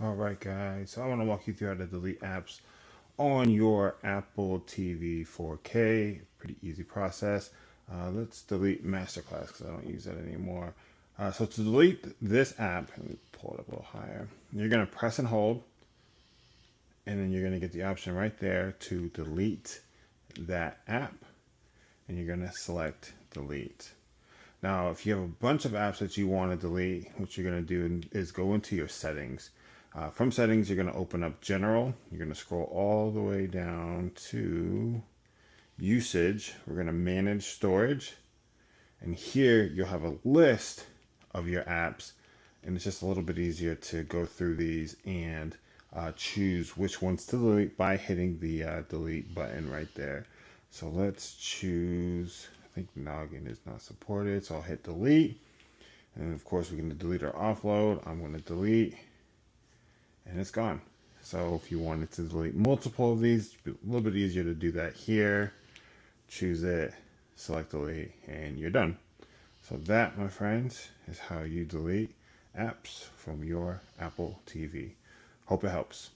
Alright guys, so I want to walk you through how to delete apps on your Apple TV 4K. Pretty easy process. Let's delete Masterclass because I don't use that anymore. So to delete this app, let me pull it up a little higher. You're going to press and hold, and then you're going to get the option right there to delete that app, and you're going to select delete. Now, if you have a bunch of apps that you want to delete, what you're going to do is go into your settings. From settings, you're going to open up general. You're going to scroll all the way down to usage. We're going to manage storage. And here you'll have a list of your apps. And it's just a little bit easier to go through these and choose which ones to delete by hitting the delete button right there. So let's choose, I think Noggin is not supported, so I'll hit delete. And of course we're going to delete our offload. I'm going to delete. And it's gone. So if you wanted to delete multiple of these, a little bit easier to do that here. Choose it, select delete, and you're done. So that, my friends, is how you delete apps from your Apple TV. Hope it helps.